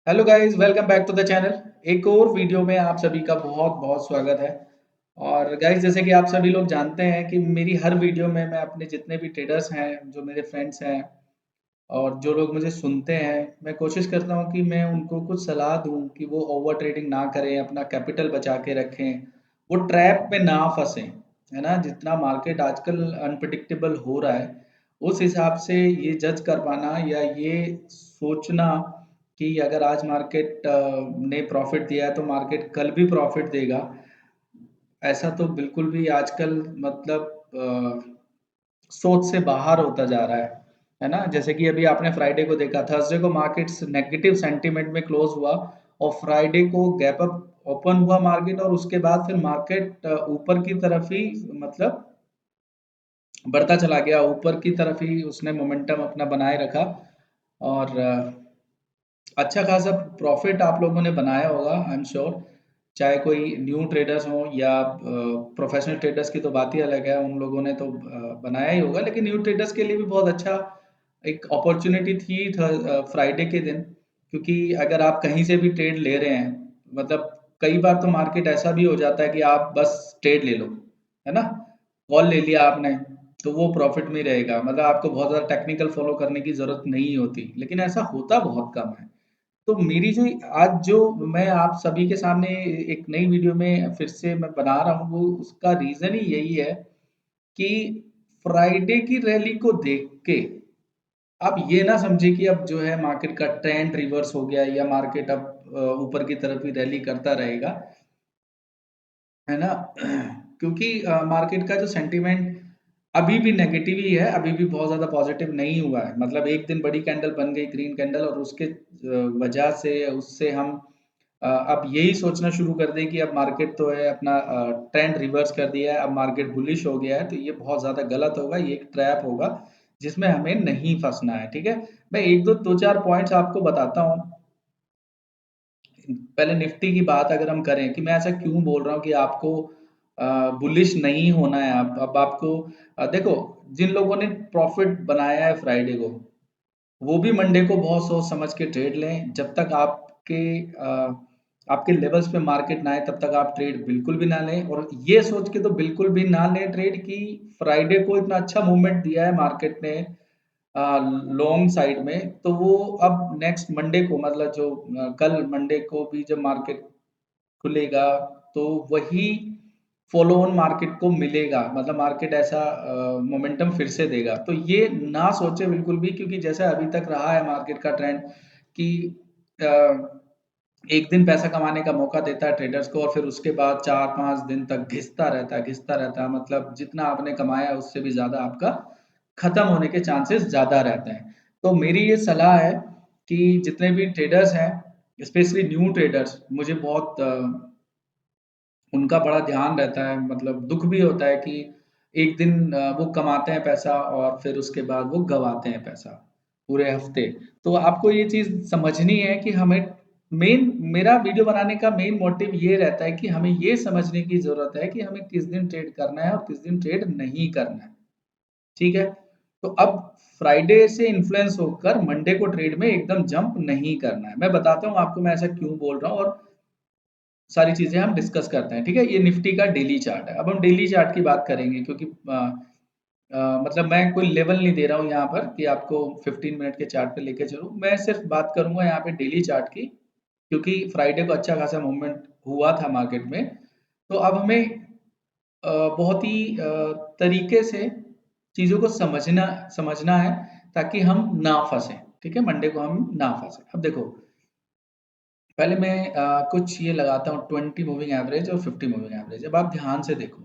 Hello guys, welcome back to the channel. एक और video में आप सभी का बहुत बहुत स्वागत है। और गाइस, जैसे कि आप सभी लोग जानते हैं कि मेरी हर वीडियो में मैं अपने जितने भी ट्रेडर्स हैं, जो मेरे फ्रेंड्स हैं और जो लोग मुझे सुनते हैं, मैं कोशिश करता हूं कि मैं उनको कुछ सलाह दूं कि वो ओवर ट्रेडिंग ना करें, अपना कैपिटल बचा के रखें, वो ट्रैप में ना फंसें। है ना, जितना मार्केट आजकल अनप्रडिक्टेबल हो रहा है, उस हिसाब से ये जज कर पाना या ये सोचना कि अगर आज मार्केट ने प्रॉफिट दिया है तो मार्केट कल भी प्रॉफिट देगा, ऐसा तो बिल्कुल भी आजकल मतलब सोच से बाहर होता जा रहा है ना। जैसे कि अभी आपने फ्राइडे को देखा, थर्सडे को मार्केट्स नेगेटिव सेंटीमेंट में क्लोज हुआ और फ्राइडे को गैप अप ओपन हुआ मार्केट, और उसके बाद फिर मार्केट ऊपर की तरफ ही मतलब बढ़ता चला गया, ऊपर की तरफ ही उसने मोमेंटम अपना बनाए रखा। और अच्छा खासा प्रॉफिट आप लोगों ने बनाया होगा, आई एम श्योर। चाहे कोई न्यू ट्रेडर्स हो या प्रोफेशनल ट्रेडर्स की तो बात ही अलग है, उन लोगों ने तो बनाया ही होगा, लेकिन न्यू ट्रेडर्स के लिए भी बहुत अच्छा एक अपॉर्चुनिटी थी फ्राइडे के दिन। क्योंकि अगर आप कहीं से भी ट्रेड ले रहे हैं, मतलब कई बार तो मार्केट ऐसा भी हो जाता है कि आप बस ट्रेड ले लो, है ना, कॉल ले लिया आपने, तो वो प्रॉफिट में रहेगा, मतलब आपको बहुत ज़्यादा टेक्निकल फॉलो करने की ज़रूरत नहीं होती, लेकिन ऐसा होता बहुत कम है। तो मेरी जो आज जो मैं आप सभी के सामने एक नई वीडियो में फिर से मैं बना रहा हूँ, वो उसका रीज़न ही यही है कि फ्राइडे की रैली को देख के आप ये ना समझे कि अब जो है मार्केट का ट्रेंड रिवर्स हो गया या मार्केट अब ऊपर की तरफ ही रैली करता रहेगा, है ना। क्योंकि मार्केट का जो सेंटीमेंट अभी भी नेगेटिव ही है, अभी भी बहुत ज़्यादा पॉजिटिव नहीं हुआ है। मतलब एक दिन बड़ी कैंडल बन गई, ग्रीन कैंडल, और उसके वजह से उससे हम अब यही सोचना शुरू कर दें कि अब मार्केट तो है अपना ट्रेंड रिवर्स कर दिया है, अब मार्केट बुलिश हो गया है, तो ये बहुत ज़्यादा गलत होगा, ये एक ट्रैप होगा जिसमें हमें नहीं फंसना है। ठीक है, मैं एक दो चार पॉइंट्स आपको बताता हूँ। पहले निफ्टी की बात अगर हम करें कि मैं ऐसा क्यों बोल रहा हूँ कि आपको बुलिश नहीं होना है। अब आपको देखो, जिन लोगों ने प्रॉफिट बनाया है फ्राइडे को, वो भी मंडे को बहुत सोच समझ के ट्रेड लें। जब तक आपके लेवल्स पे मार्केट ना आए, तब तक आप ट्रेड बिल्कुल भी ना लें, और ये सोच के तो बिल्कुल भी ना लें ट्रेड कि फ्राइडे को इतना अच्छा मूवमेंट दिया है मार्केट ने लॉन्ग साइड में, तो वो अब नेक्स्ट मंडे को, मतलब जो कल मंडे को भी जब मार्केट खुलेगा, तो वही फॉलो ऑन मार्केट को मिलेगा, मतलब मार्केट ऐसा मोमेंटम फिर से देगा। तो ये ना सोचे बिल्कुल भी, क्योंकि जैसा अभी तक रहा है मार्केट का ट्रेंड कि एक दिन पैसा कमाने का मौका देता है ट्रेडर्स को, और फिर उसके बाद 4-5 दिन तक घिसता रहता है, मतलब जितना आपने कमाया है उससे भी ज़्यादा आपका खत्म होने के चांसेस ज़्यादा रहते हैं। तो मेरी ये सलाह है कि जितने भी ट्रेडर्स हैं, स्पेशली न्यू ट्रेडर्स, मुझे बहुत उनका बड़ा ध्यान रहता है, मतलब दुख भी होता है कि एक दिन वो कमाते हैं पैसा और फिर उसके बाद वो गवाते हैं पैसा पूरे हफ्ते। तो आपको ये चीज़ समझनी है कि हमें मेन मेरा वीडियो बनाने का मेन मोटिव ये रहता है कि हमें ये समझने की ज़रूरत है कि हमें किस दिन ट्रेड करना है और किस दिन ट्रेड नहीं करना है। ठीक है? तो अब फ्राइडे से इन्फ्लुएंस होकर मंडे को ट्रेड में एकदम जंप नहीं करना है। मैं बताता हूँ आपको मैं ऐसा क्यों बोल रहा हूँ, और सारी चीज़ें हम डिस्कस करते हैं। ठीक है? ये निफ्टी का डेली चार्ट है। अब हम डेली चार्ट की बात करेंगे, क्योंकि मतलब मैं कोई लेवल नहीं दे रहा हूँ यहाँ पर कि आपको 15 मिनट के चार्ट पे लेके चलूँ। मैं सिर्फ बात करूँगा यहाँ पे डेली चार्ट की, क्योंकि फ्राइडे को अच्छा खासा मूवमेंट हुआ था मार्केट में। तो अब हमें बहुत ही तरीके से चीज़ों को समझना समझना है, ताकि हम ना फँसें। ठीक है? मंडे को हम ना फँसें। अब देखो, पहले मैं कुछ ये लगाता हूँ 20 मूविंग एवरेज और 50 मूविंग एवरेज। अब आप ध्यान से देखो,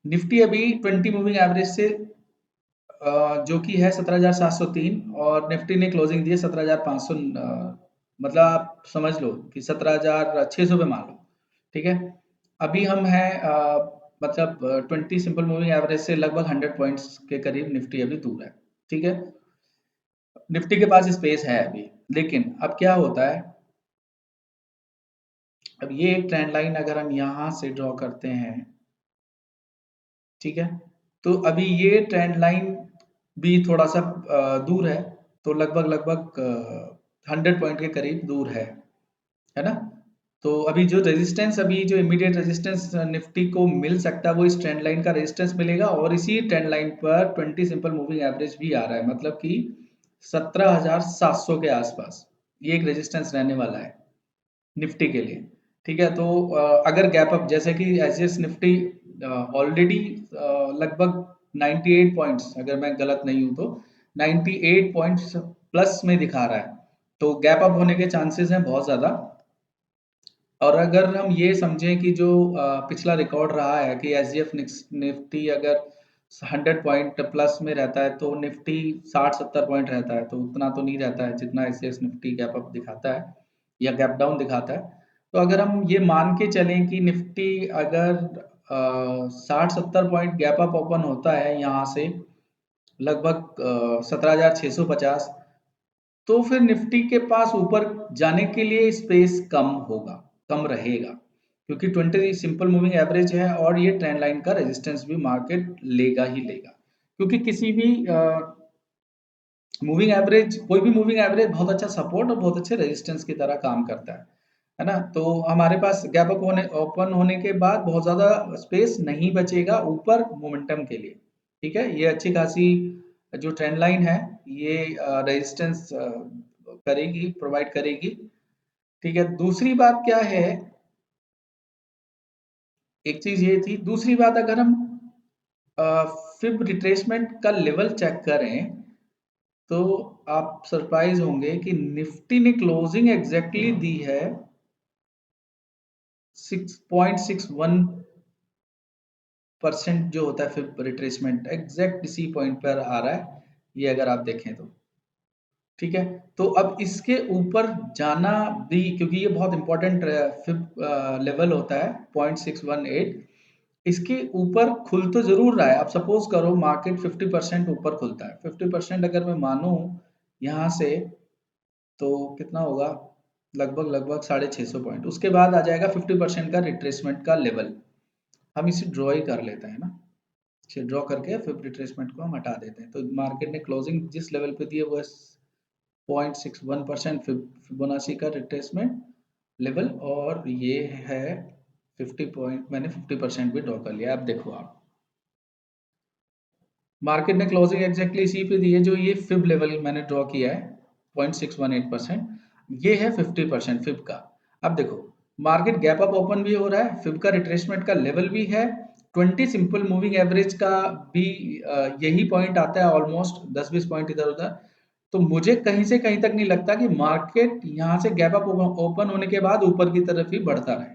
निफ्टी अभी 20 मूविंग एवरेज से जो कि है 17,703, और निफ्टी ने क्लोजिंग दी है 17,500, मतलब आप समझ लो कि 17,600 पे मान लो। ठीक है? अभी हम हैं मतलब 20 सिंपल मूविंग एवरेज से लगभग 100 पॉइंट्स के करीब निफ्टी अभी दूर है। ठीक है? निफ्टी के पास स्पेस है अभी, लेकिन अब क्या होता है, अब ये एक ट्रेंड लाइन अगर हम यहाँ से ड्रॉ करते हैं, ठीक है, तो अभी ये ट्रेंड लाइन भी थोड़ा सा दूर है, तो लगभग लगभग 100 पॉइंट के करीब दूर है ना? तो अभी जो रेजिस्टेंस, अभी जो इमीडिएट रेजिस्टेंस निफ्टी को मिल सकता है वो इस ट्रेंड लाइन का रेजिस्टेंस मिलेगा, और इसी ट्रेंड लाइन पर 20 सिंपल मूविंग एवरेज भी आ रहा है, मतलब कि 17,700 के आसपास ये एक रेजिस्टेंस रहने वाला है निफ्टी के लिए। ठीक है, तो अगर गैप अप, जैसे कि एसजीएक्स निफ्टी ऑलरेडी लगभग 98 पॉइंट्स, अगर मैं गलत नहीं हूं तो 98 पॉइंट्स प्लस में दिखा रहा है, तो गैप अप होने के चांसेस हैं बहुत ज्यादा। और अगर हम ये समझें कि जो पिछला रिकॉर्ड रहा है कि एसजीएफ निफ्टी अगर 100 पॉइंट प्लस में रहता है, तो निफ्टी 60-70 पॉइंट रहता है, तो उतना तो नहीं रहता है जितना एसजीएफ निफ्टी गैप अप दिखाता है या गैप डाउन दिखाता है। तो अगर हम ये मान के चलें कि निफ्टी अगर 60-70 पॉइंट गैप अप ओपन होता है यहाँ से लगभग 17,650, तो फिर निफ्टी के पास ऊपर जाने के लिए स्पेस कम होगा, कम रहेगा, क्योंकि 20 सिंपल मूविंग एवरेज है और ये ट्रेंड लाइन का रेजिस्टेंस भी मार्केट लेगा ही लेगा, क्योंकि किसी भी मूविंग एवरेज, कोई भी मूविंग एवरेज बहुत अच्छा सपोर्ट और बहुत अच्छे रेजिस्टेंस की तरह काम करता है ना? तो हमारे पास गैप अप होने, ओपन होने के बाद बहुत ज्यादा स्पेस नहीं बचेगा ऊपर मोमेंटम के लिए। ठीक है, ये अच्छी खासी जो ट्रेंड लाइन है ये रेजिस्टेंस करेगी, प्रोवाइड करेगी। ठीक है, दूसरी बात क्या है, एक चीज ये थी, दूसरी बात अगर हम फिब रिट्रेसमेंट का लेवल चेक करें तो आप सरप्राइज होंगे कि निफ्टी ने क्लोजिंग एग्जैक्टली दी है 6.61% जो होता है फिब रिट्रेसमेंट, एग्जैक्ट इसी पॉइंट पर आ रहा है ये, अगर आप देखें तो। ठीक है, तो अब इसके ऊपर जाना भी, क्योंकि ये बहुत इंपॉर्टेंट फिब लेवल होता है 0.618, इसके ऊपर खुल तो जरूर रहा है। अब सपोज करो मार्केट 50% ऊपर खुलता है, 50% अगर मैं मानूं यहाँ से, तो कितना होगा, लगभग लगभग 650 पॉइंट, उसके बाद आ जाएगा 50% का रिट्रेसमेंट का लेवल। हम इसे ड्रॉ ही कर लेते हैं ना, इसे ड्रॉ करके फिर रिट्रेसमेंट को हम हटा देते हैं। तो मार्केट ने क्लोजिंग जिस लेवल पे दी है वो 0.61% फिबोनाची का रिट्रेसमेंट लेवल, और ये है 50 पॉइंट, मैंने 50% भी ड्रॉ कर लिया। अब देखो आप, मार्केट ने क्लोजिंग एग्जैक्टली इसी पे दी है, जो ये फिब लेवल मैंने ड्रॉ किया है 0.618%, ये है 50% फिब का। अब देखो मार्केट गैप अप ओपन भी हो रहा है, फिब का रिट्रेसमेंट का लेवल भी है, 20 सिंपल मूविंग एवरेज का भी यही पॉइंट आता है, ऑलमोस्ट 10-20 पॉइंट इधर उधर। तो मुझे कहीं से कहीं तक नहीं लगता कि मार्केट यहाँ से गैप अप ओपन होने के बाद ऊपर की तरफ ही बढ़ता रहे,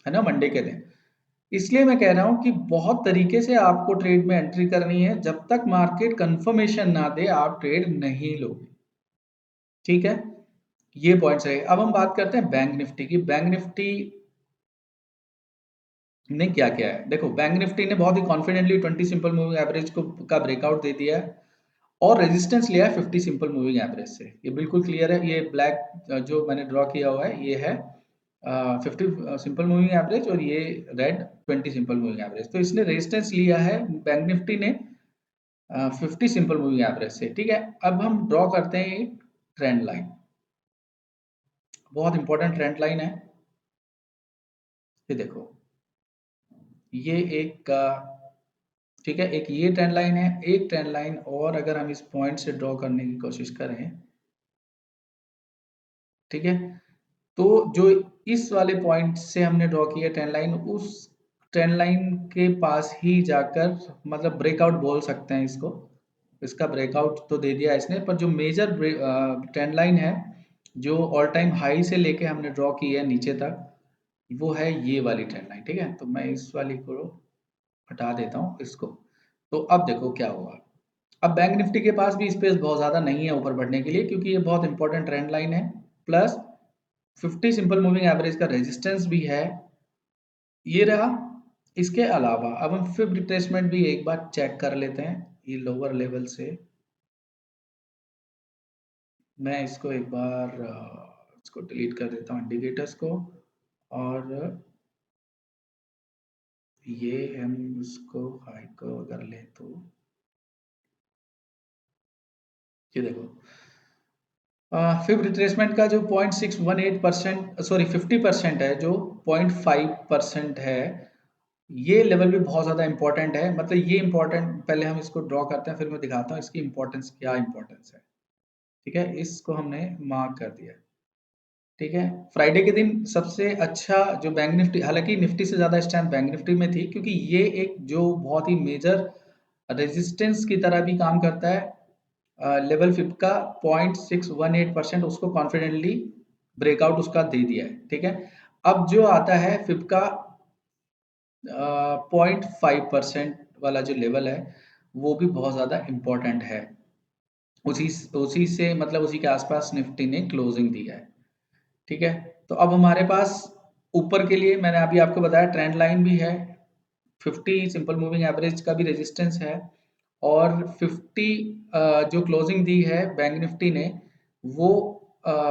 है ना, मंडे के दिन। इसलिए मैं कह रहा हूं कि बहुत तरीके से आपको ट्रेड में एंट्री करनी है, जब तक मार्केट कंफर्मेशन ना दे आप ट्रेड नहीं लोगे। ठीक है, ये पॉइंट्स है। अब हम बात करते हैं बैंक निफ्टी की। बैंक निफ्टी ने क्या किया है, देखो बैंक निफ्टी ने बहुत ही कॉन्फिडेंटली 20 सिंपल मूविंग एवरेज को का ब्रेकआउट दे दिया है और रेजिस्टेंस लिया है 50 सिंपल मूविंग एवरेज से। ये बिल्कुल क्लियर है, ये ब्लैक जो मैंने ड्रॉ किया हुआ है ये है 50 सिंपल मूविंग एवरेज, और ये रेड 20 सिंपल मूविंग एवरेज। तो इसने रेजिस्टेंस लिया है बैंक निफ्टी ने 50 सिंपल मूविंग एवरेज से। ठीक है, अब हम ड्रॉ करते हैं एक ट्रेंड लाइन, बहुत इंपॉर्टेंट ट्रेंड लाइन है। ये देखो, ये एक ठीक है, एक ये ट्रेंड लाइन है, एक ट्रेंड लाइन और अगर हम इस पॉइंट से ड्रॉ करने की कोशिश करें, ठीक है, तो जो इस वाले पॉइंट से हमने ड्रॉ किया ट्रेंड लाइन, उस ट्रेंड लाइन के पास ही जाकर, मतलब ब्रेकआउट बोल सकते हैं इसको, इसका ब्रेकआउट तो दे दिया इसने, पर जो मेजर ट्रेंड लाइन है जो ऑल टाइम हाई से लेके हमने ड्रॉ की है नीचे तक, वो है ये वाली ट्रेंड लाइन। ठीक है, तो मैं इस वाली को हटा देता हूँ इसको। तो अब देखो क्या हुआ, अब बैंक निफ्टी के पास भी स्पेस बहुत ज्यादा नहीं है ऊपर बढ़ने के लिए, क्योंकि ये बहुत इंपॉर्टेंट ट्रेंड लाइन है, प्लस 50 सिंपल मूविंग एवरेज का रेजिस्टेंस भी है, ये रहा। इसके अलावा अब हम फिब रिट्रेसमेंट भी एक बार चेक कर लेते हैं, ये लोअर लेवल से मैं इसको एक बार इसको डिलीट कर देता हूँ इंडिकेटर्स को, और ये हम इसको हाई को अगर लें तो ये देखो, फिब रिट्रेसमेंट का जो 0.618% सॉरी 50% है, जो 0.5% है, ये लेवल भी बहुत ज़्यादा इंपॉर्टेंट है। मतलब ये इंपॉर्टेंट, पहले हम इसको ड्रॉ करते हैं, फिर मैं दिखाता हूँ इसकी इंपॉर्टेंस, क्या इंपॉर्टेंस है। ठीक है, इसको हमने मार्क कर दिया। ठीक है, फ्राइडे के दिन सबसे अच्छा जो बैंक निफ्टी, हालांकि निफ्टी से ज़्यादा स्ट्रेंथ बैंक निफ्टी में थी, क्योंकि ये एक जो बहुत ही मेजर रेजिस्टेंस की तरह भी काम करता है। लेवल फिफ्थ का 0.618% उसको कॉन्फिडेंटली ब्रेकआउट उसका दे दिया है। ठीक है, अब जो आता है फिफ्थ का 0.5% वाला जो लेवल है, वो भी बहुत ज़्यादा इम्पोर्टेंट है। उसी उसी से मतलब उसी के आसपास निफ्टी ने क्लोजिंग दिया है। ठीक है, तो अब हमारे पास ऊपर के लिए मैंने अभी आपको बताया ट्रेंड लाइन भी है, 50 सिंपल मूविंग एवरेज का भी रेजिस्टेंस है, और 50 जो क्लोजिंग दी है बैंक निफ्टी ने, वो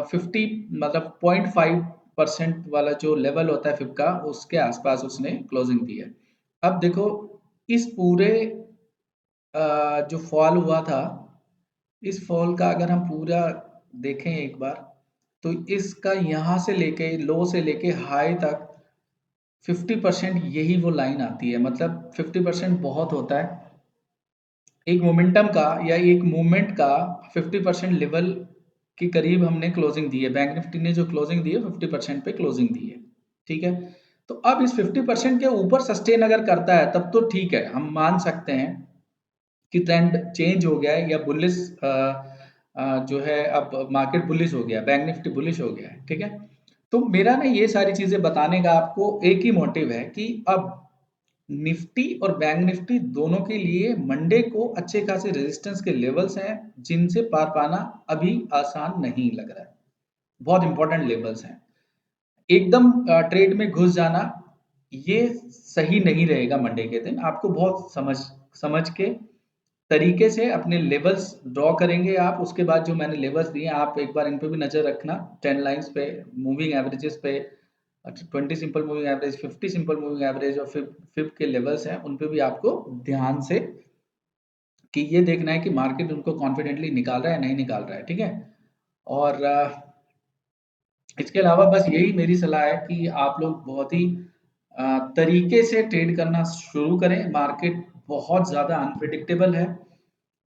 50 मतलब 0.5% वाला जो लेवल होता है फिफ्थ का, उसके आसपास उसने क्लोजिंग दी है। अब देखो, इस पूरे जो फॉल हुआ था, इस फॉल का अगर हम पूरा देखें एक बार, तो इसका यहाँ से लेके लो से लेके हाई तक 50% यही वो लाइन आती है। मतलब 50% बहुत होता है एक मोमेंटम का, या एक मूवमेंट का। 50% लेवल के करीब हमने क्लोजिंग दी है, बैंक निफ्टी ने जो क्लोजिंग दी है 50% पे क्लोजिंग दी है। ठीक है, तो अब इस 50% के ऊपर सस्टेन अगर करता है तब तो ठीक है, हम मान सकते हैं कि ट्रेंड चेंज हो गया है, या बुलिश जो है, अब मार्केट बुलिश हो गया, बैंक निफ्टी बुलिश हो गया है। ठीक है, तो मेरा ना ये सारी चीजें बताने का आपको एक ही मोटिव है कि अब निफ्टी और बैंक निफ्टी दोनों के लिए मंडे को अच्छे खासे रेजिस्टेंस के लेवल्स हैं, जिनसे पार पाना अभी आसान नहीं लग रहा है। बहुत इंपॉर्टेंट लेवल्स हैं। एकदम ट्रेड में घुस जाना ये सही नहीं रहेगा। मंडे के दिन आपको बहुत समझ समझ के तरीके से अपने लेवल्स ड्रॉ करेंगे आप। उसके बाद जो मैंने लेवल्स दिए आप एक बार इन पे भी नजर रखना, ट्रेंड लाइंस पे, मूविंग एवरेजेस पे, 20 simple moving average, 50 simple moving average और फिफ्थ के लेवल्स हैं, उन पे भी आपको ध्यान से कि ये देखना है कि मार्केट उनको कॉन्फिडेंटली निकाल रहा है नहीं निकाल रहा है। ठीक है, और इसके अलावा बस यही मेरी सलाह है कि आप लोग बहुत ही तरीके से ट्रेड करना शुरू करें। मार्केट बहुत ज़्यादा अनप्रिडिक्टेबल है।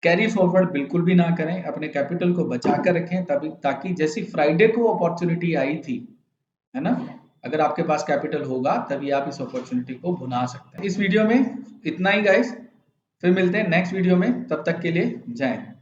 कैरी फॉरवर्ड बिल्कुल भी ना करें, अपने कैपिटल को बचा कर रखें, तभी ताकि जैसी फ्राइडे को अपॉर्चुनिटी आई थी, है ना, अगर आपके पास कैपिटल होगा तभी आप इस अपॉर्चुनिटी को भुना सकते हैं। इस वीडियो में इतना ही गाइस, फिर मिलते हैं नेक्स्ट वीडियो में, तब तक के लिए जय हिंद।